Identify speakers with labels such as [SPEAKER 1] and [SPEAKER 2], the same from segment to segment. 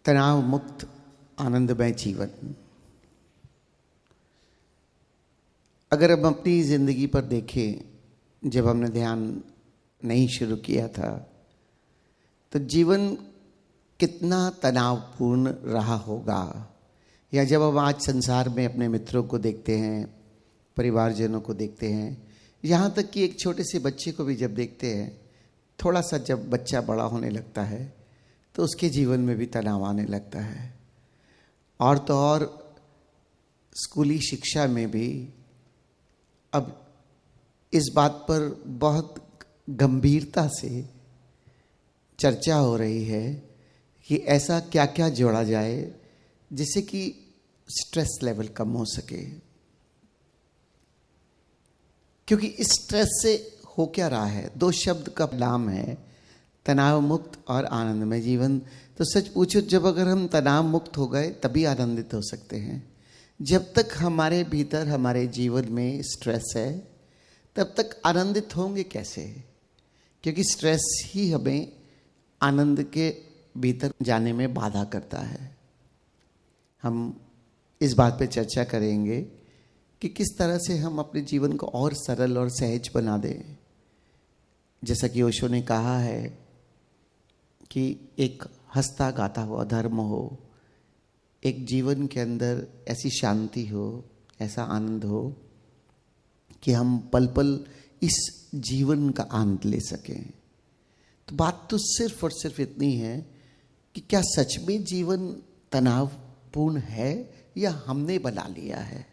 [SPEAKER 1] तनाव मुक्त आनंदमय जीवन। अगर हम अपनी जिंदगी पर देखें, जब हमने ध्यान नहीं शुरू किया था तो जीवन कितना तनावपूर्ण रहा होगा। या जब हम आज संसार में अपने मित्रों को देखते हैं, परिवारजनों को देखते हैं, यहाँ तक कि एक छोटे से बच्चे को भी जब देखते हैं, थोड़ा सा जब बच्चा बड़ा होने लगता है तो उसके जीवन में भी तनाव आने लगता है। और तो और स्कूली शिक्षा में भी अब इस बात पर बहुत गंभीरता से चर्चा हो रही है कि ऐसा क्या क्या जोड़ा जाए जिससे कि स्ट्रेस लेवल कम हो सके। क्योंकि इस स्ट्रेस से हो क्या रहा है, दो शब्द का नाम है तनाव मुक्त और आनंदमय जीवन। तो सच पूछो, जब अगर हम तनाव मुक्त हो गए तभी आनंदित हो सकते हैं। जब तक हमारे भीतर हमारे जीवन में स्ट्रेस है तब तक आनंदित होंगे कैसे? क्योंकि स्ट्रेस ही हमें आनंद के भीतर जाने में बाधा करता है। हम इस बात पे चर्चा करेंगे कि किस तरह से हम अपने जीवन को और सरल और सहज बना दें। जैसा कि ओशो ने कहा है कि एक हंसता गाता हुआ धर्म हो, एक जीवन के अंदर ऐसी शांति हो, ऐसा आनंद हो कि हम पल पल इस जीवन का आनंद ले सकें। तो बात तो सिर्फ और सिर्फ इतनी है कि क्या सच में जीवन तनावपूर्ण है या हमने बना लिया है।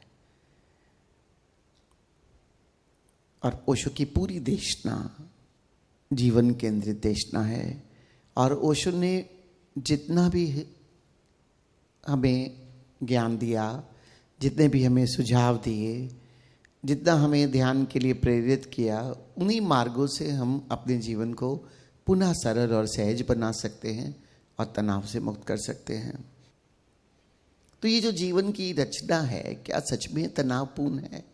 [SPEAKER 1] और ओशो की पूरी देशना जीवन केंद्रित देशना है। और ओशो ने जितना भी हमें ज्ञान दिया, जितने भी हमें सुझाव दिए, जितना हमें ध्यान के लिए प्रेरित किया, उन्हीं मार्गों से हम अपने जीवन को पुनः सरल और सहज बना सकते हैं और तनाव से मुक्त कर सकते हैं। तो ये जो जीवन की रचना है, क्या सच में तनावपूर्ण है?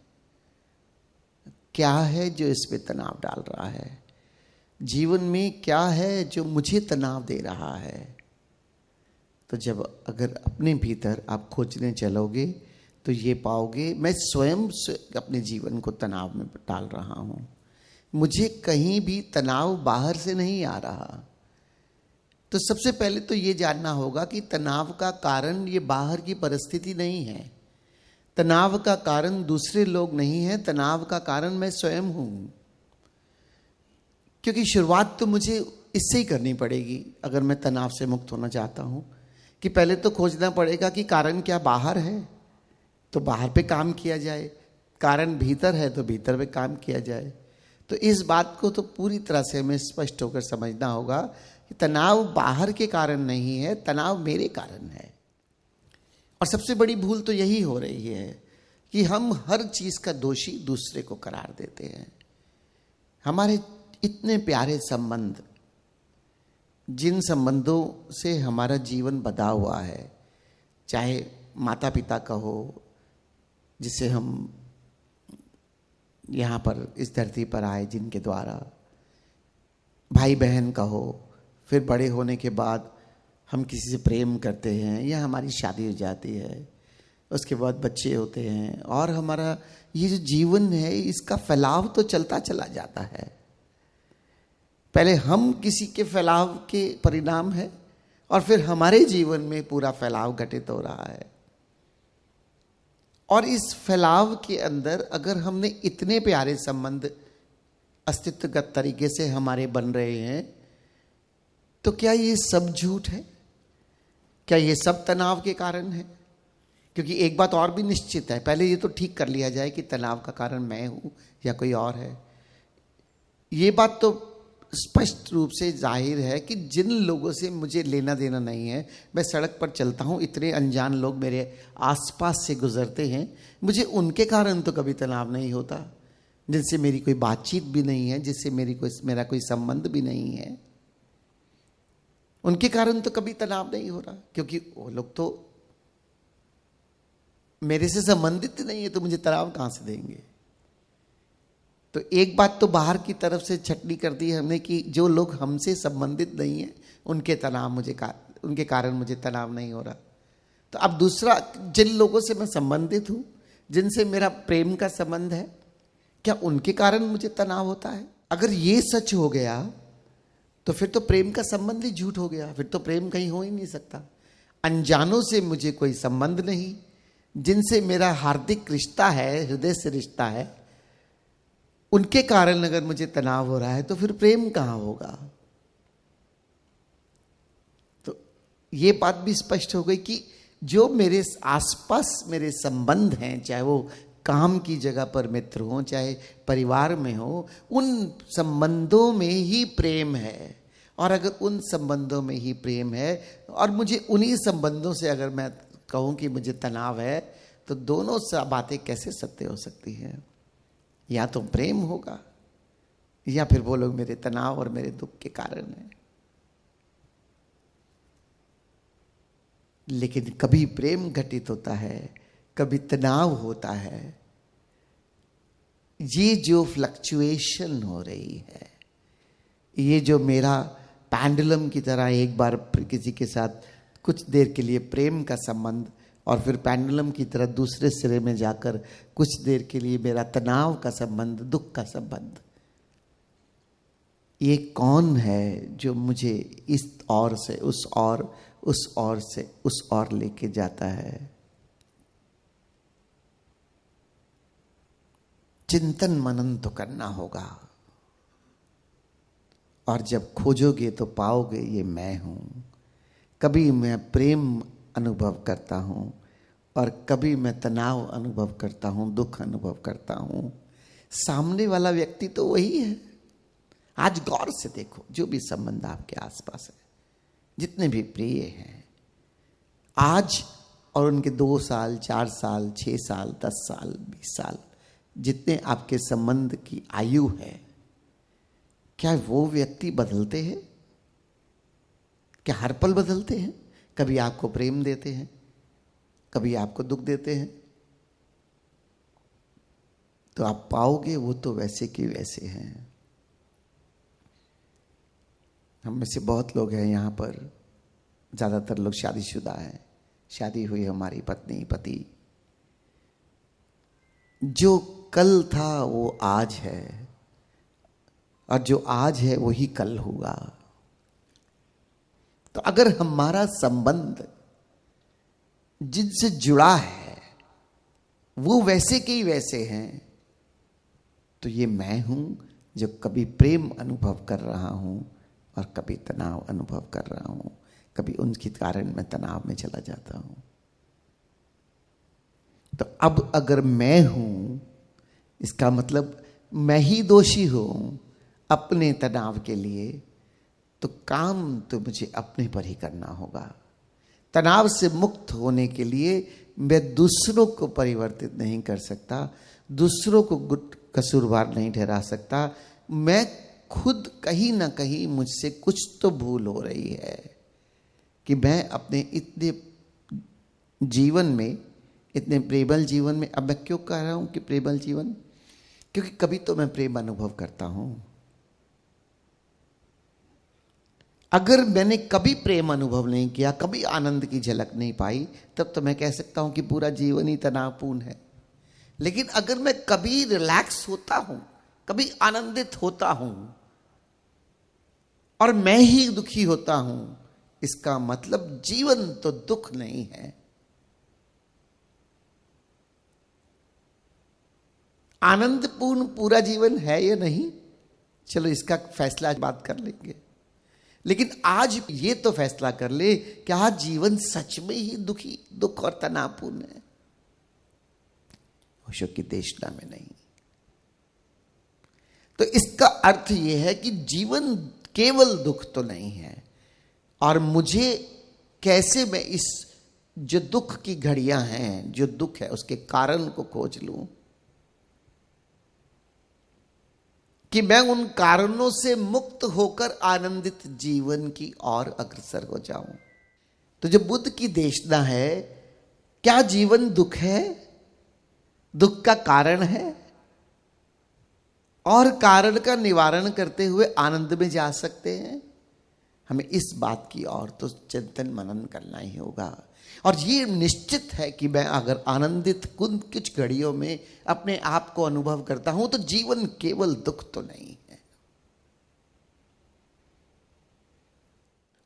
[SPEAKER 1] क्या है जो इसमें तनाव डाल रहा है? जीवन में क्या है जो मुझे तनाव दे रहा है? तो जब अगर अपने भीतर आप खोजने चलोगे तो ये पाओगे, मैं स्वयं अपने जीवन को तनाव में डाल रहा हूं। मुझे कहीं भी तनाव बाहर से नहीं आ रहा। तो सबसे पहले तो ये जानना होगा कि तनाव का कारण ये बाहर की परिस्थिति नहीं है, तनाव का कारण दूसरे लोग नहीं है, तनाव का कारण मैं स्वयं हूं। क्योंकि शुरुआत तो मुझे इससे ही करनी पड़ेगी अगर मैं तनाव से मुक्त होना चाहता हूं, कि पहले तो खोजना पड़ेगा कि कारण क्या बाहर है तो बाहर पे काम किया जाए, कारण भीतर है तो भीतर पे काम किया जाए। तो इस बात को तो पूरी तरह से हमें स्पष्ट होकर समझना होगा कि तनाव बाहर के कारण नहीं है, तनाव मेरे कारण है। और सबसे बड़ी भूल तो यही हो रही है कि हम हर चीज का दोषी दूसरे को करार देते हैं। हमारे इतने प्यारे संबंध, जिन संबंधों से हमारा जीवन बंधा हुआ है, चाहे माता पिता का हो जिससे हम यहाँ पर इस धरती पर आए, जिनके द्वारा, भाई बहन का हो, फिर बड़े होने के बाद हम किसी से प्रेम करते हैं या हमारी शादी हो जाती है, उसके बाद बच्चे होते हैं, और हमारा ये जो जीवन है इसका फैलाव तो चलता चला जाता है। पहले हम किसी के फैलाव के परिणाम है और फिर हमारे जीवन में पूरा फैलाव घटित हो रहा है। और इस फैलाव के अंदर अगर हमने इतने प्यारे संबंध अस्तित्वगत तरीके से हमारे बन रहे हैं, तो क्या ये सब झूठ है? क्या ये सब तनाव के कारण है? क्योंकि एक बात और भी निश्चित है, पहले ये तो ठीक कर लिया जाए कि तनाव का कारण मैं हूं या कोई और है। ये बात तो स्पष्ट रूप से जाहिर है कि जिन लोगों से मुझे लेना देना नहीं है, मैं सड़क पर चलता हूँ, इतने अनजान लोग मेरे आसपास से गुजरते हैं, मुझे उनके कारण तो कभी तनाव नहीं होता, जिनसे मेरी कोई बातचीत भी नहीं है, जिससे मेरा कोई संबंध भी नहीं है, उनके कारण तो कभी तनाव नहीं हो रहा, क्योंकि वो लोग तो मेरे से संबंधित नहीं है, तो मुझे तनाव कहां से देंगे। तो एक बात तो बाहर की तरफ से छटनी कर दी हमने कि जो लोग हमसे संबंधित नहीं है उनके तनाव मुझे उनके कारण मुझे तनाव नहीं हो रहा। तो अब दूसरा, जिन लोगों से मैं संबंधित हूं, जिनसे मेरा प्रेम का संबंध है, क्या उनके कारण मुझे तनाव होता है? अगर ये सच हो गया तो फिर तो प्रेम का संबंध ही झूठ हो गया, फिर तो प्रेम कहीं हो ही नहीं सकता। अनजानों से मुझे कोई संबंध नहीं, जिनसे मेरा हार्दिक रिश्ता है, हृदय से रिश्ता है, उनके कारण अगर मुझे तनाव हो रहा है तो फिर प्रेम कहां होगा? तो ये बात भी स्पष्ट हो गई कि जो मेरे आसपास मेरे संबंध हैं, चाहे वो काम की जगह पर मित्र हो, चाहे परिवार में हो, उन संबंधों में ही प्रेम है। और अगर उन संबंधों में ही प्रेम है और मुझे उन्हीं संबंधों से अगर मैं कहूं कि मुझे तनाव है, तो दोनों बातें कैसे सत्य हो सकती हैं? या तो प्रेम होगा या फिर वो लोग मेरे तनाव और मेरे दुख के कारण हैं। लेकिन कभी प्रेम घटित होता है, कभी तनाव होता है। ये जो फ्लक्चुएशन हो रही है, ये जो मेरा पेंडुलम की तरह एक बार किसी के साथ कुछ देर के लिए प्रेम का संबंध और फिर पेंडुलम की तरह दूसरे सिरे में जाकर कुछ देर के लिए मेरा तनाव का संबंध, दुख का संबंध, ये कौन है जो मुझे इस ओर से उस ओर, उस ओर से उस ओर लेके जाता है? चिंतन मनन तो करना होगा, और जब खोजोगे तो पाओगे ये मैं हूं। कभी मैं प्रेम अनुभव करता हूं और कभी मैं तनाव अनुभव करता हूं, दुख अनुभव करता हूं। सामने वाला व्यक्ति तो वही है। आज गौर से देखो, जो भी संबंध आपके आसपास है, जितने भी प्रिय हैं, आज और उनके 2 साल, 4 साल, 6 साल, 10 साल, 20 साल, जितने आपके संबंध की आयु है, क्या वो व्यक्ति बदलते हैं? क्या हर पल बदलते हैं? कभी आपको प्रेम देते हैं, कभी आपको दुख देते हैं। तो आप पाओगे वो तो वैसे के वैसे हैं। हम में से बहुत लोग हैं यहाँ पर, ज्यादातर लोग शादीशुदा हैं, शादी हुई हमारी पत्नी पति। जो कल था वो आज है, और जो आज है वही कल होगा। तो अगर हमारा संबंध जिनसे जुड़ा है वो वैसे के ही वैसे हैं, तो ये मैं हूं जो कभी प्रेम अनुभव कर रहा हूं और कभी तनाव अनुभव कर रहा हूं, कभी उनके कारण मैं तनाव में चला जाता हूं। तो अब अगर मैं हूं, इसका मतलब मैं ही दोषी हूं अपने तनाव के लिए, तो काम तो मुझे अपने पर ही करना होगा। तनाव से मुक्त होने के लिए मैं दूसरों को परिवर्तित नहीं कर सकता, दूसरों को कसूरवार नहीं ठहरा सकता। मैं खुद कहीं ना कहीं मुझसे कुछ तो भूल हो रही है कि मैं अपने इतने जीवन में, इतने प्रेमल जीवन में, अब मैं क्यों कह रहा हूं कि प्रेमल जीवन? क्योंकि कभी तो मैं प्रेम अनुभव करता हूं। अगर मैंने कभी प्रेम अनुभव नहीं किया, कभी आनंद की झलक नहीं पाई, तब तो मैं कह सकता हूं कि पूरा जीवन ही तनावपूर्ण है। लेकिन अगर मैं कभी रिलैक्स होता हूं, कभी आनंदित होता हूं और मैं ही दुखी होता हूं, इसका मतलब जीवन तो दुख नहीं है। आनंदपूर्ण पूरा जीवन है या नहीं, चलो इसका फैसला आज बात कर लेंगे। लेकिन आज ये तो फैसला कर ले कि आज जीवन सच में ही दुख और तनावपूर्ण है, होशों की देशना में नहीं। तो इसका अर्थ यह है कि जीवन केवल दुख तो नहीं है, और मुझे कैसे मैं इस जो दुख की घड़ियां हैं, जो दुख है उसके कारण को खोज लूं, कि मैं उन कारणों से मुक्त होकर आनंदित जीवन की ओर अग्रसर हो जाऊं। तो जो बुद्ध की देशना है, क्या जीवन दुख है, दुख का कारण है, और कारण का निवारण करते हुए आनंद में जा सकते हैं? हमें इस बात की और तो चिंतन मनन करना ही होगा। और ये निश्चित है कि मैं अगर आनंदित कुछ घड़ियों में अपने आप को अनुभव करता हूं तो जीवन केवल दुख तो नहीं है।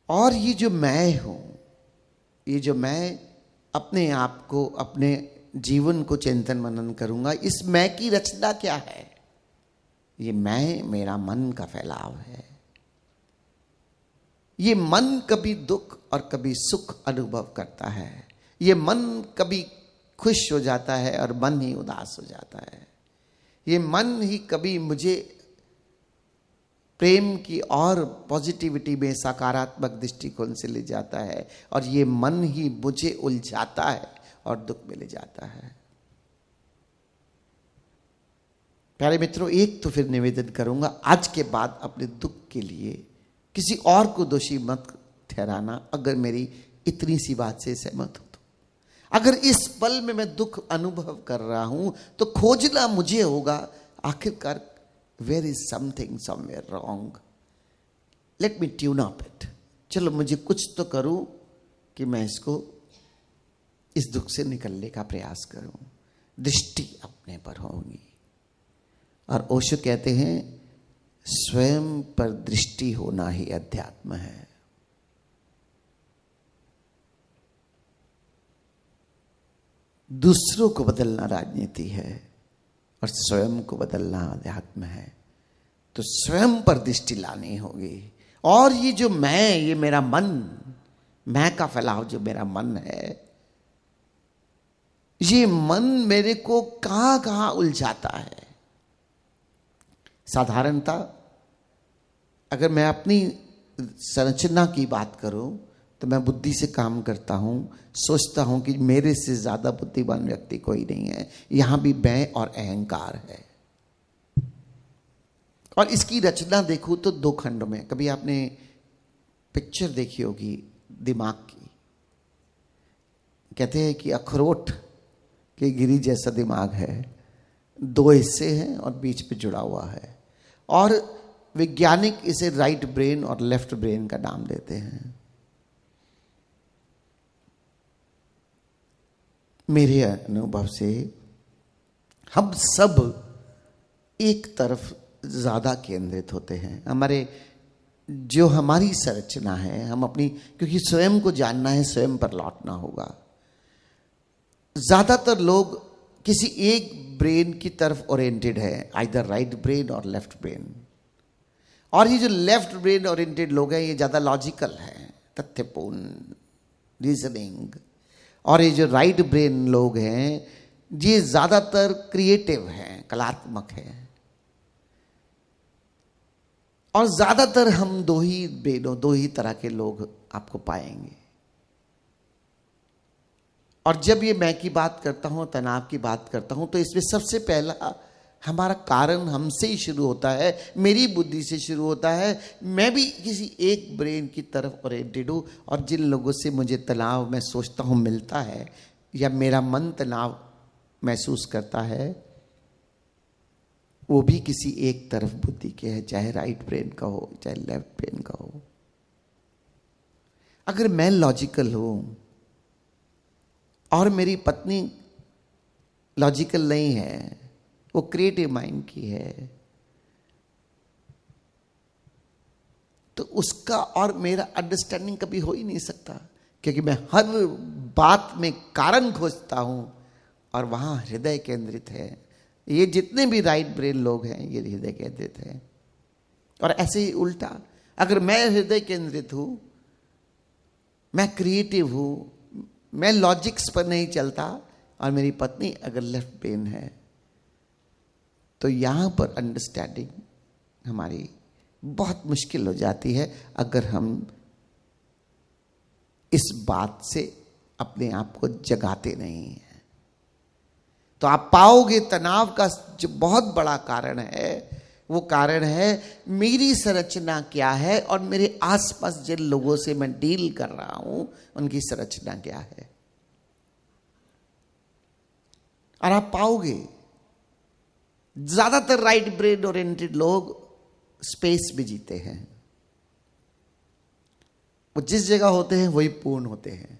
[SPEAKER 1] और ये जो मैं हूं, ये जो मैं अपने आप को, अपने जीवन को चिंतन मनन करूंगा, इस मैं की रचना क्या है? ये मैं मेरा मन का फैलाव है। ये मन कभी दुख और कभी सुख अनुभव करता है। ये मन कभी खुश हो जाता है और मन ही उदास हो जाता है। ये मन ही कभी मुझे प्रेम की और पॉजिटिविटी में, सकारात्मक दृष्टिकोण से ले जाता है, और ये मन ही मुझे उलझाता है और दुख में ले जाता है। प्यारे मित्रों, एक तो फिर निवेदन करूंगा, आज के बाद अपने दुख के लिए किसी और को दोषी मत ठहराना। अगर मेरी इतनी सी बात से सहमत हो तो, अगर इस पल में मैं दुख अनुभव कर रहा हूं तो खोजना मुझे होगा, आखिरकार where is something somewhere wrong, let me tune up it. चलो मुझे कुछ तो करूं कि मैं इसको, इस दुख से निकलने का प्रयास करूं। दृष्टि अपने पर होगी। और ओशो कहते हैं, स्वयं पर दृष्टि होना ही अध्यात्म है। दूसरों को बदलना राजनीति है और स्वयं को बदलना अध्यात्म है। तो स्वयं पर दृष्टि लानी होगी। और ये जो मैं, ये मेरा मन, मैं का फैलाव जो मेरा मन है, ये मन मेरे को कहां कहां उलझाता है। साधारणता अगर मैं अपनी संरचना की बात करूं तो मैं बुद्धि से काम करता हूं, सोचता हूं कि मेरे से ज्यादा बुद्धिमान व्यक्ति कोई नहीं है। यहां भी मैं और अहंकार है। और इसकी रचना देखूं तो दो खंडों में। कभी आपने पिक्चर देखी होगी दिमाग की, कहते हैं कि अखरोट के गिरी जैसा दिमाग है, दो हिस्से हैं और बीच पे जुड़ा हुआ है। और वैज्ञानिक इसे राइट ब्रेन और लेफ्ट ब्रेन का नाम देते हैं। मेरे अनुभव से हम सब एक तरफ ज्यादा केंद्रित होते हैं। हमारे जो हमारी संरचना है, हम अपनी, क्योंकि स्वयं को जानना है, स्वयं पर लौटना होगा। ज्यादातर लोग किसी एक ब्रेन की तरफ ओरिएंटेड है, आइदर राइट ब्रेन और लेफ्ट ब्रेन। और ये जो लेफ्ट ब्रेन ओरिएंटेड लोग हैं, ये ज्यादा लॉजिकल हैं, तथ्यपूर्ण रीजनिंग। और ये जो राइट ब्रेन लोग हैं, ये ज्यादातर क्रिएटिव हैं, कलात्मक हैं। और ज्यादातर हम दो ही तरह के लोग आपको पाएंगे। और जब ये मैं की बात करता हूं, तनाव की बात करता हूं, तो इसमें सबसे पहला हमारा कारण हमसे ही शुरू होता है, मेरी बुद्धि से शुरू होता है। मैं भी किसी एक ब्रेन की तरफ ओरिएंटेड हूं। और जिन लोगों से मुझे तनाव, मैं सोचता हूं, मिलता है, या मेरा मन तनाव महसूस करता है, वो भी किसी एक तरफ बुद्धि के है, चाहे राइट ब्रेन का हो, चाहे लेफ्ट ब्रेन का हो। अगर मैं लॉजिकल हूं और मेरी पत्नी लॉजिकल नहीं है, वो क्रिएटिव माइंड की है, तो उसका और मेरा अंडरस्टैंडिंग कभी हो ही नहीं सकता। क्योंकि मैं हर बात में कारण खोजता हूं और वहां हृदय केंद्रित है। ये जितने भी राइट ब्रेन लोग हैं, ये हृदय केंद्रित है। और ऐसे ही उल्टा, अगर मैं हृदय केंद्रित हूं, मैं क्रिएटिव हूं, मैं लॉजिक्स पर नहीं चलता, और मेरी पत्नी अगर लेफ्ट ब्रेन है, तो यहां पर अंडरस्टैंडिंग हमारी बहुत मुश्किल हो जाती है, अगर हम इस बात से अपने आप को जगाते नहीं हैं। तो आप पाओगे तनाव का जो बहुत बड़ा कारण है, वो कारण है मेरी संरचना क्या है और मेरे आसपास जिन लोगों से मैं डील कर रहा हूं, उनकी संरचना क्या है। और आप पाओगे ज्यादातर राइट ब्रेन ओरिएंटेड लोग स्पेस में जीते हैं। वो जिस जगह होते हैं वही पूर्ण होते हैं।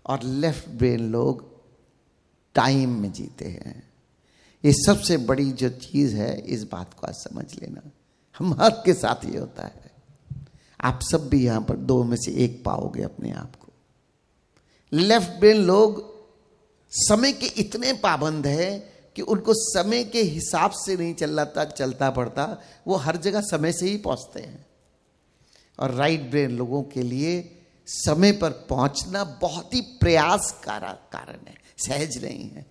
[SPEAKER 1] और लेफ्ट ब्रेन लोग टाइम में जीते हैं। ये सबसे बड़ी जो चीज है, इस बात को आज समझ लेना। हम हर के साथ ये होता है। आप सब भी यहां पर दो में से एक पाओगे अपने आप को। लेफ्ट ब्रेन लोग समय के इतने पाबंद है कि उनको समय के हिसाब से नहीं चलता पड़ता, वो हर जगह समय से ही पहुंचते हैं। और राइट ब्रेन लोगों के लिए समय पर पहुंचना बहुत ही प्रयास का कारण है, सहज नहीं है।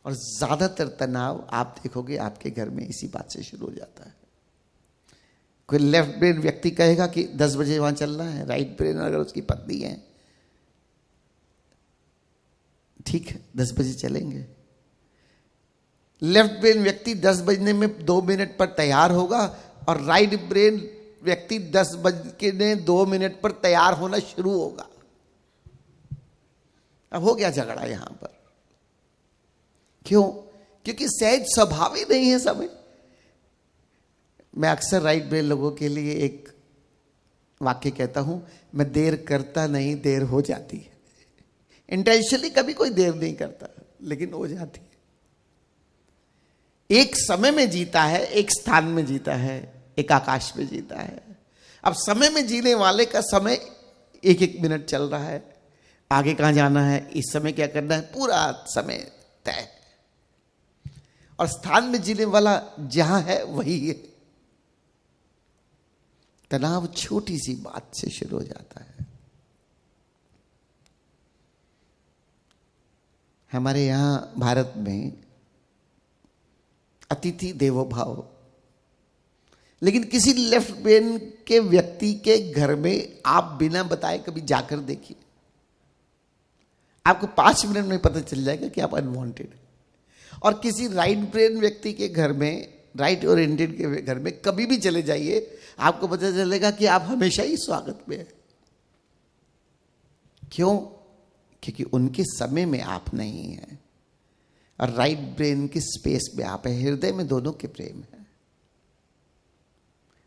[SPEAKER 1] और ज्यादातर तनाव आप देखोगे आपके घर में इसी बात से शुरू हो जाता है। कोई लेफ्ट ब्रेन व्यक्ति कहेगा कि 10 बजे वहां चलना है, राइट ब्रेन अगर उसकी पत्नी है, ठीक है 10 बजे चलेंगे। लेफ्ट ब्रेन व्यक्ति 10 बजने में 2 मिनट पर तैयार होगा और राइट ब्रेन व्यक्ति 10 बजने 2 मिनट पर तैयार होना शुरू होगा। अब हो गया झगड़ा यहां पर। क्यों? क्योंकि सहज स्वभाव ही नहीं है समय। मैं अक्सर राइट ब्रेन लोगों के लिए एक वाक्य कहता हूं, मैं देर करता नहीं, देर हो जाती है। इंटेंशनली कभी कोई देर नहीं करता, लेकिन हो जाती है। एक समय में जीता है, एक स्थान में जीता है, एक आकाश में जीता है। अब समय में जीने वाले का समय 1-1 मिनट चल रहा है, आगे कहां जाना है, इस समय क्या करना है, पूरा समय तय। और स्थान में जीने वाला जहां है वही है। तनाव छोटी सी बात से शुरू हो जाता है। हमारे यहां भारत में अतिथि देवो भव, लेकिन किसी लेफ्ट ब्रेन के व्यक्ति के घर में आप बिना बताए कभी जाकर देखिए, आपको 5 मिनट में पता चल जाएगा कि आप अनवांटेड। और किसी राइट ब्रेन व्यक्ति के घर में, राइट ओरिएंटेड के घर में कभी भी चले जाइए, आपको पता चलेगा कि आप हमेशा ही स्वागत में हैं। क्यों? क्योंकि उनके समय में आप नहीं हैं और राइट ब्रेन की स्पेस में आप हैं। हृदय में दोनों के प्रेम है।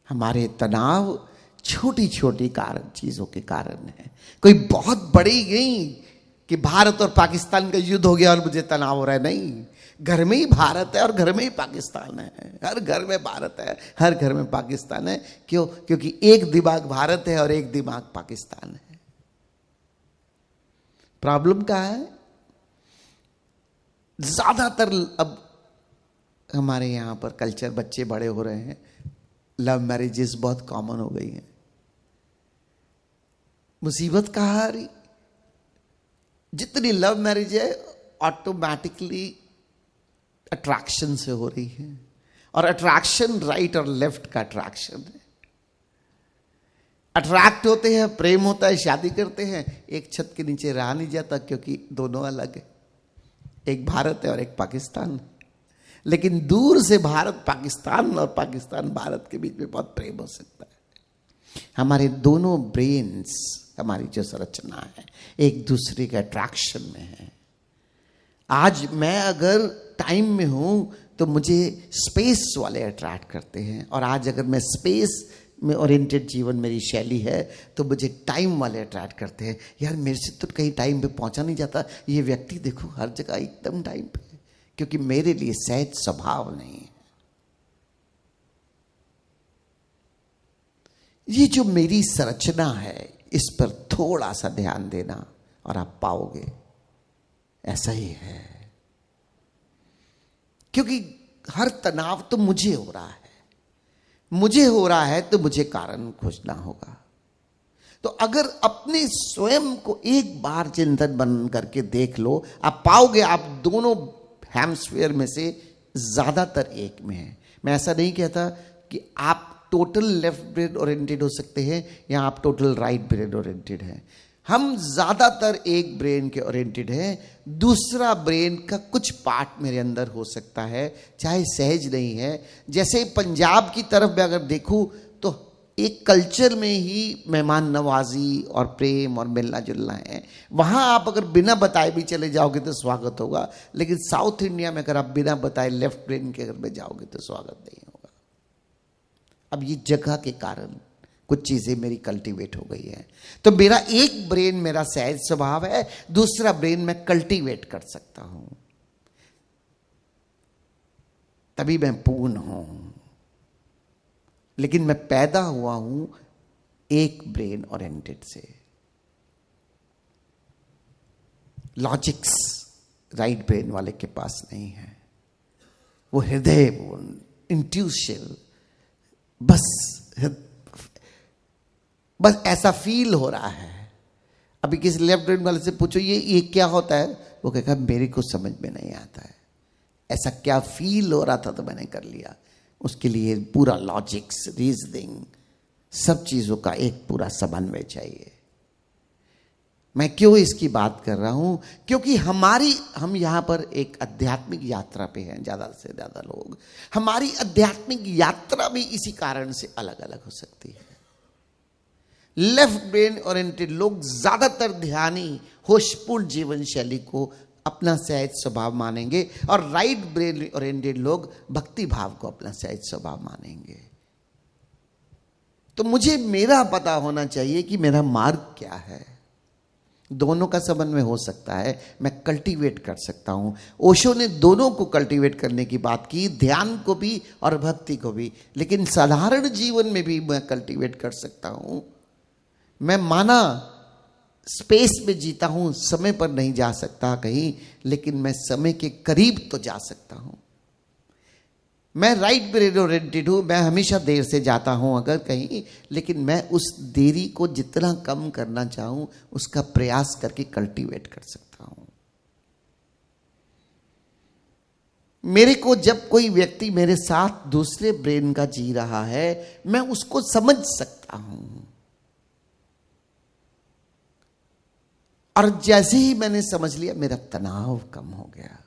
[SPEAKER 1] हमारे तनाव छोटी छोटी चीजों के कारण है। कोई बहुत बड़ी नहीं कि भारत और पाकिस्तान का युद्ध हो गया और मुझे तनाव हो रहा है, नहीं। घर में ही भारत है और घर में ही पाकिस्तान है। हर घर में भारत है, हर घर में पाकिस्तान है। क्यों? क्योंकि एक दिमाग भारत है और एक दिमाग पाकिस्तान है। प्रॉब्लम क्या है? ज्यादातर अब हमारे यहां पर कल्चर, बच्चे बड़े हो रहे हैं, लव मैरिजेस बहुत कॉमन हो गई हैं। मुसीबत कहां आ रही? जितनी लव मैरिज है ऑटोमेटिकली अट्रैक्शन से हो रही है। और अट्रैक्शन राइट और लेफ्ट का अट्रैक्शन है। अट्रैक्ट होते हैं, प्रेम होता है, शादी करते हैं, एक छत के नीचे रहा नहीं जाता क्योंकि दोनों अलग है। एक भारत है और एक पाकिस्तान। लेकिन दूर से भारत पाकिस्तान और पाकिस्तान भारत के बीच में बहुत प्रेम हो सकता है। हमारे दोनों ब्रेन्स, हमारी जो संरचना है, एक दूसरे के अट्रैक्शन में है। आज मैं अगर टाइम में हूं तो मुझे स्पेस वाले अट्रैक्ट करते हैं, और आज अगर मैं स्पेस में ओरिएंटेड जीवन मेरी शैली है तो मुझे टाइम वाले अट्रैक्ट करते हैं। यार मेरे से तो कहीं टाइम पे पहुंचा नहीं जाता, ये व्यक्ति देखो हर जगह एकदम टाइम पे, क्योंकि मेरे लिए सहज स्वभाव नहीं है। ये जो मेरी संरचना है, इस पर थोड़ा सा ध्यान देना और आप पाओगे ऐसा ही है। क्योंकि हर तनाव तो मुझे हो रहा है, मुझे हो रहा है तो मुझे कारण खोजना होगा। तो अगर अपने स्वयं को एक बार चिंतन बन करके देख लो, आप पाओगे आप दोनों हेमस्फीयर में से ज्यादातर एक में है। मैं ऐसा नहीं कहता कि आप टोटल लेफ्ट ब्रेन ओरिएंटेड हो सकते हैं या आप टोटल राइट ब्रेन ओरिएंटेड हैं। हम ज्यादातर एक ब्रेन के ओरिएंटेड हैं, दूसरा ब्रेन का कुछ पार्ट मेरे अंदर हो सकता है, चाहे सहज नहीं है। जैसे पंजाब की तरफ मैं अगर देखूं तो एक कल्चर में ही मेहमान नवाजी और प्रेम और मिलना जुलना है। वहां आप अगर बिना बताए भी चले जाओगे तो स्वागत होगा, लेकिन साउथ इंडिया में अगर आप बिना बताए लेफ्ट ब्रेन के घर में जाओगे तो स्वागत नहीं होगा। अब ये जगह के कारण कुछ चीजें मेरी कल्टीवेट हो गई है। तो मेरा एक ब्रेन मेरा सहज स्वभाव है, दूसरा ब्रेन मैं कल्टीवेट कर सकता हूं, तभी मैं पूर्ण हूं। लेकिन मैं पैदा हुआ हूं एक ब्रेन ओरिएंटेड से। लॉजिक्स राइट ब्रेन वाले के पास नहीं है, वो हृदय, वो इंट्यूशन, बस ऐसा फील हो रहा है। अभी किसी लेफ्ट ब्रेन वाले से पूछो ये क्या होता है, वो कहेगा मेरे को समझ में नहीं आता है, ऐसा क्या फील हो रहा था तो मैंने कर लिया। उसके लिए पूरा लॉजिक्स, रीजनिंग, सब चीजों का एक पूरा समन्वय चाहिए। मैं क्यों इसकी बात कर रहा हूं? क्योंकि हम यहां पर एक आध्यात्मिक यात्रा पे हैं, ज्यादा से ज्यादा लोग। हमारी आध्यात्मिक यात्रा भी इसी कारण से अलग अलग हो सकती है। लेफ्ट ब्रेन ओरिएंटेड लोग ज्यादातर ध्यानी, होशपूर्ण जीवन शैली को अपना सहज स्वभाव मानेंगे, और राइट ब्रेन ओरिएंटेड लोग भक्ति भाव को अपना सहज स्वभाव मानेंगे। तो मुझे मेरा पता होना चाहिए कि मेरा मार्ग क्या है। दोनों का समन्वय हो सकता है, मैं कल्टीवेट कर सकता हूं। ओशो ने दोनों को कल्टीवेट करने की बात की, ध्यान को भी और भक्ति को भी। लेकिन साधारण जीवन में भी मैं कल्टीवेट कर सकता हूं। मैं माना स्पेस में जीता हूं, समय पर नहीं जा सकता कहीं, लेकिन मैं समय के करीब तो जा सकता हूं। मैं राइट ब्रेन ओरिएंटेड हूं, मैं हमेशा देर से जाता हूं अगर कहीं, लेकिन मैं उस देरी को जितना कम करना चाहूं उसका प्रयास करके कल्टीवेट कर सकता हूं। मेरे को जब कोई व्यक्ति मेरे साथ दूसरे ब्रेन का जी रहा है, मैं उसको समझ सकता हूं। और जैसे ही मैंने समझ लिया, मेरा तनाव कम हो गया।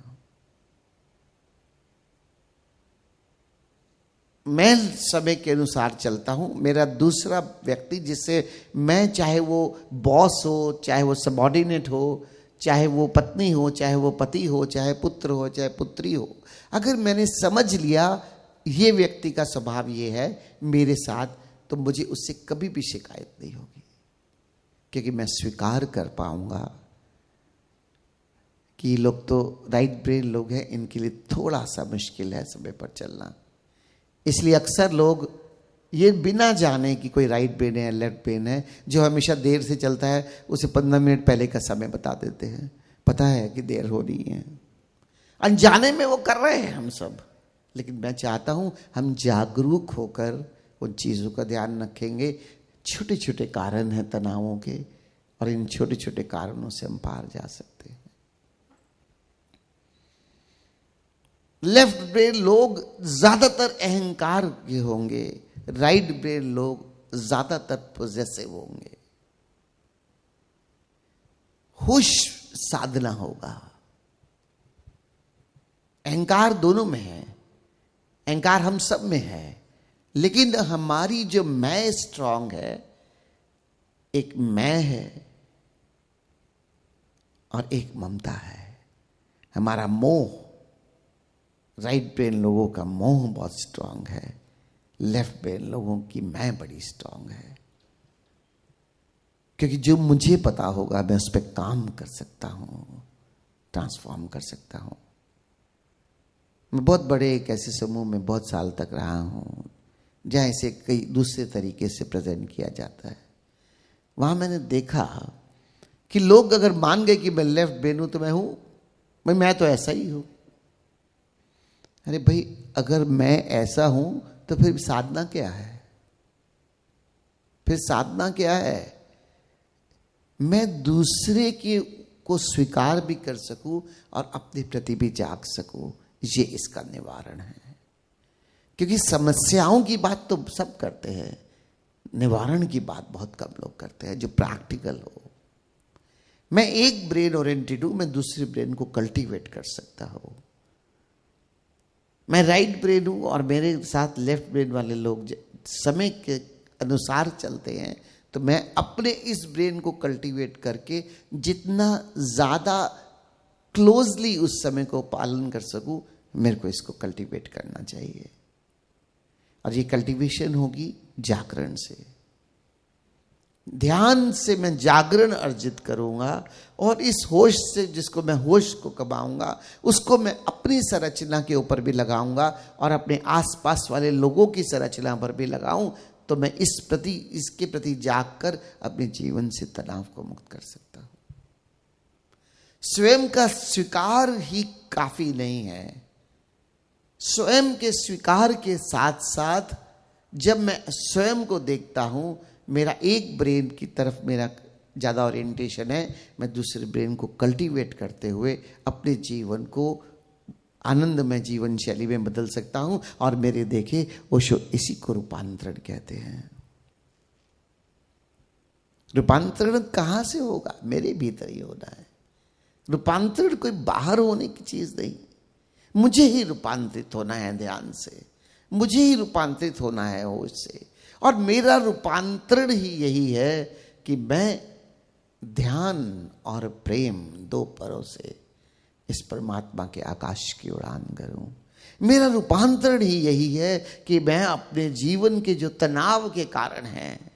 [SPEAKER 1] मैं समय के अनुसार चलता हूं। मेरा दूसरा व्यक्ति जिससे मैं, चाहे वो बॉस हो, चाहे वो सबऑर्डिनेट हो, चाहे वो पत्नी हो, चाहे वो पति हो, चाहे पुत्र हो, चाहे पुत्री हो, अगर मैंने समझ लिया ये व्यक्ति का स्वभाव ये है मेरे साथ, तो मुझे उससे कभी भी शिकायत नहीं होगी, क्योंकि मैं स्वीकार कर पाऊंगा कि ये लोग तो राइट ब्रेन लोग हैं, इनके लिए थोड़ा सा मुश्किल है समय पर चलना। इसलिए अक्सर लोग ये बिना जाने कि कोई राइट ब्रेन है या लेफ्ट ब्रेन है, जो हमेशा देर से चलता है, उसे 15 मिनट पहले का समय बता देते हैं। पता है कि देर हो रही है, अनजाने में वो कर रहे हैं हम सब। लेकिन मैं चाहता हूं हम जागरूक होकर उन चीजों का ध्यान रखेंगे। छोटे छोटे कारण हैं तनावों के, और इन छोटे छोटे कारणों से हम पार जा सकते हैं। लेफ्ट ब्रेन लोग ज्यादातर अहंकार के होंगे, राइट ब्रेन लोग ज्यादातर पॉजिटिव होंगे। होश साधना होगा। अहंकार दोनों में है, अहंकार हम सब में है, लेकिन हमारी जो मैं स्ट्रांग है, एक मैं है और एक ममता है। हमारा मोह, राइट ब्रेन लोगों का मोह बहुत स्ट्रांग है, लेफ्ट ब्रेन लोगों की मैं बड़ी स्ट्रांग है। क्योंकि जो मुझे पता होगा मैं उस पर काम कर सकता हूं, ट्रांसफॉर्म कर सकता हूं। मैं बहुत बड़े एक ऐसे समूह में बहुत साल तक रहा हूं जहां इसे कई दूसरे तरीके से प्रेजेंट किया जाता है। वहां मैंने देखा कि लोग अगर मान गए कि मैं लेफ्ट ब्रेन हूं तो मैं हूं, भाई मैं तो ऐसा ही हूं। अरे भाई, अगर मैं ऐसा हूं तो फिर साधना क्या है? फिर साधना क्या है? मैं दूसरे के को स्वीकार भी कर सकूं और अपने प्रति भी जाग सकूं, ये इसका निवारण है। क्योंकि समस्याओं की बात तो सब करते हैं, निवारण की बात बहुत कम लोग करते हैं जो प्रैक्टिकल हो। मैं एक ब्रेन ओरिएंटेड हूं, मैं दूसरे ब्रेन को कल्टीवेट कर सकता हूं। मैं राइट ब्रेन हूं और मेरे साथ लेफ्ट ब्रेन वाले लोग समय के अनुसार चलते हैं, तो मैं अपने इस ब्रेन को कल्टीवेट करके जितना ज्यादा क्लोजली उस समय को पालन कर सकूं, मेरे को इसको कल्टीवेट करना चाहिए। और ये कल्टीवेशन होगी जागरण से। ध्यान से मैं जागरण अर्जित करूंगा और इस होश से, जिसको मैं होश को कमाऊंगा, उसको मैं अपनी संरचना के ऊपर भी लगाऊंगा और अपने आसपास वाले लोगों की संरचना पर भी लगाऊं, तो मैं इसके प्रति जागकर अपने जीवन से तनाव को मुक्त कर सकता हूं। स्वयं का स्वीकार ही काफी नहीं है। स्वयं के स्वीकार के साथ साथ जब मैं स्वयं को देखता हूं, मेरा एक ब्रेन की तरफ मेरा ज्यादा ओरिएंटेशन है, मैं दूसरे ब्रेन को कल्टीवेट करते हुए अपने जीवन को आनंदमय जीवन शैली में बदल सकता हूं। और मेरे देखे ओशो इसी को रूपांतरण कहते हैं। रूपांतरण कहां से होगा? मेरे भीतर ही होना है। रूपांतरण कोई बाहर होने की चीज नहीं, मुझे ही रूपांतरित होना है ध्यान से, मुझे ही रूपांतरित होना है होश से। और मेरा रूपांतरण ही यही है कि मैं ध्यान और प्रेम दो परों से इस परमात्मा के आकाश की उड़ान करूं। मेरा रूपांतरण ही यही है कि मैं अपने जीवन के जो तनाव के कारण हैं,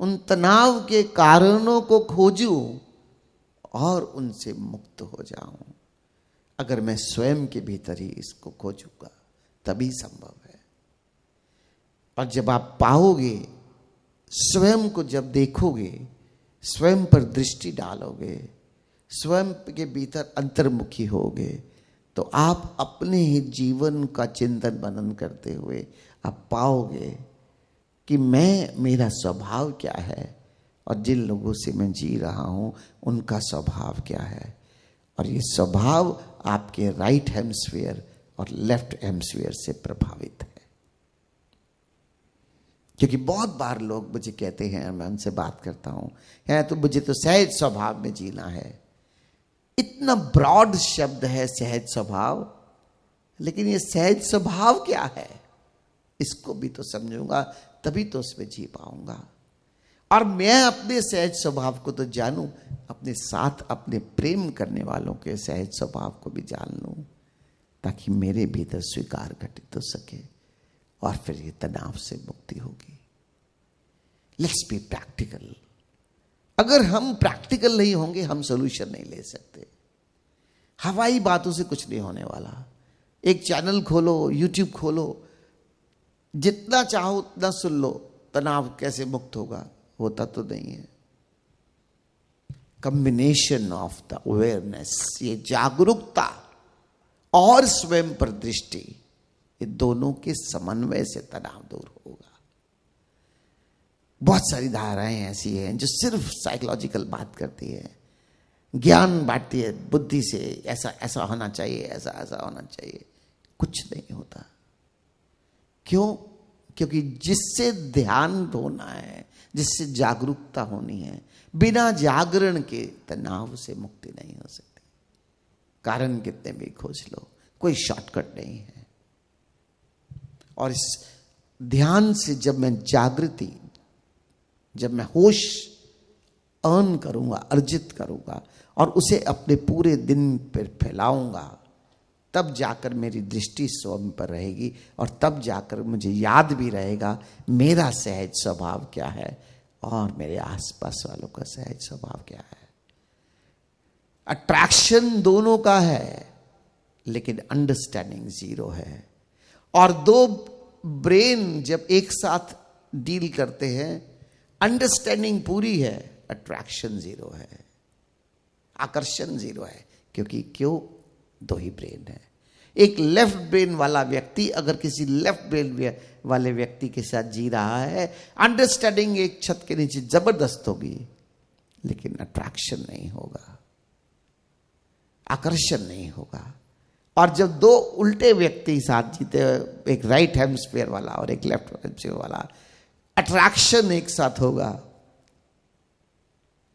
[SPEAKER 1] उन तनाव के कारणों को खोजूं और उनसे मुक्त हो जाऊं। अगर मैं स्वयं के भीतर ही इसको खोजूंगा तभी संभव है। और जब आप पाओगे, स्वयं को जब देखोगे, स्वयं पर दृष्टि डालोगे, स्वयं के भीतर अंतर्मुखी होगे, तो आप अपने ही जीवन का चिंतन मनन करते हुए आप पाओगे कि मेरा स्वभाव क्या है और जिन लोगों से मैं जी रहा हूं उनका स्वभाव क्या है। और ये स्वभाव आपके राइट हेमस्फीयर और लेफ्ट हेमस्फीयर से प्रभावित है। क्योंकि बहुत बार लोग मुझे कहते हैं, मैं उनसे बात करता हूं, तो मुझे तो सहज स्वभाव में जीना है। इतना ब्रॉड शब्द है सहज स्वभाव, लेकिन ये सहज स्वभाव क्या है इसको भी तो समझूंगा, तभी तो उसमें जी पाऊंगा। और मैं अपने सहज स्वभाव को तो जानूं, अपने साथ अपने प्रेम करने वालों के सहज स्वभाव को भी जान लूं, ताकि मेरे भीतर स्वीकार घटित हो सके और फिर ये तनाव से मुक्ति होगी। Let's be practical. अगर हम प्रैक्टिकल नहीं होंगे, हम सोल्यूशन नहीं ले सकते। हवाई बातों से कुछ नहीं होने वाला। एक चैनल खोलो, यूट्यूब खोलो, जितना चाहो उतना सुन लो, तनाव कैसे मुक्त होगा? होता तो नहीं है। कॉम्बिनेशन ऑफ द अवेयरनेस, ये जागरूकता और स्वयं पर दृष्टि, ये दोनों के समन्वय से तनाव दूर होगा। बहुत सारी धाराएं ऐसी हैं जो सिर्फ साइकोलॉजिकल बात करती है, ज्ञान बांटती है बुद्धि से, ऐसा ऐसा होना चाहिए, ऐसा ऐसा होना चाहिए। कुछ नहीं होता। क्यों? क्योंकि जिससे ध्यान होना है, जिससे जागरूकता होनी है, बिना जागरण के तनाव से मुक्ति नहीं हो सकती। कारण कितने भी खोज लो, कोई शॉर्टकट नहीं है। और इस ध्यान से जब मैं जागृति, जब मैं होश अर्न करूंगा, अर्जित करूंगा और उसे अपने पूरे दिन पर फैलाऊंगा, तब जाकर मेरी दृष्टि स्वयं पर रहेगी और तब जाकर मुझे याद भी रहेगा मेरा सहज स्वभाव क्या है और मेरे आसपास वालों का सहज स्वभाव क्या है। अट्रैक्शन दोनों का है, लेकिन अंडरस्टैंडिंग जीरो है। और दो ब्रेन जब एक साथ डील करते हैं, अंडरस्टैंडिंग पूरी है, अट्रैक्शन जीरो है, आकर्षण जीरो है। क्यों? दो ही ब्रेन है। एक लेफ्ट ब्रेन वाला व्यक्ति अगर किसी लेफ्ट ब्रेन वाले व्यक्ति के साथ जी रहा है, अंडरस्टैंडिंग एक छत के नीचे जबरदस्त होगी, लेकिन अट्रैक्शन नहीं होगा, आकर्षण नहीं होगा। और जब दो उल्टे व्यक्ति साथ जीते, एक राइट हेमस्फीयर वाला और एक लेफ्ट हेमस्फीयर वाला, अट्रैक्शन एक साथ होगा,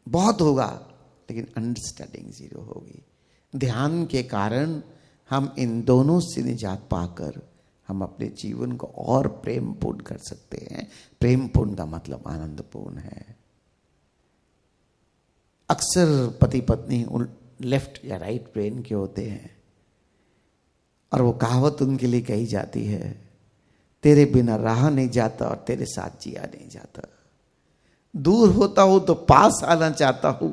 [SPEAKER 1] बहुत होगा, लेकिन अंडरस्टैंडिंग जीरो होगी। ध्यान के कारण हम इन दोनों से निजात पाकर हम अपने जीवन को और प्रेमपूर्ण कर सकते हैं। प्रेमपूर्ण का मतलब आनंदपूर्ण है। अक्सर पति पत्नी लेफ्ट या राइट ब्रेन के होते हैं और वो कहावत उनके लिए कही जाती है, तेरे बिना रहा नहीं जाता और तेरे साथ जिया नहीं जाता। दूर होता हूं तो पास आना चाहता हूं,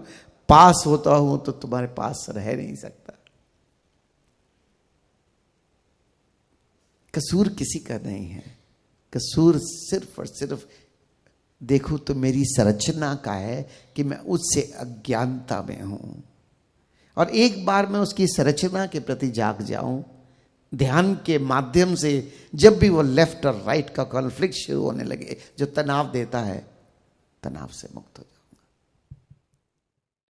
[SPEAKER 1] पास होता हूं तो तुम्हारे पास रह नहीं सकता। कसूर किसी का नहीं है, कसूर सिर्फ और सिर्फ देखो तो मेरी संरचना का है कि मैं उससे अज्ञानता में हूं। और एक बार मैं उसकी संरचना के प्रति जाग जाऊं, ध्यान के माध्यम से, जब भी वो लेफ्ट और राइट का कॉन्फ्लिक्ट शुरू होने लगे, जो तनाव देता है, तनाव से मुक्त हो जाए।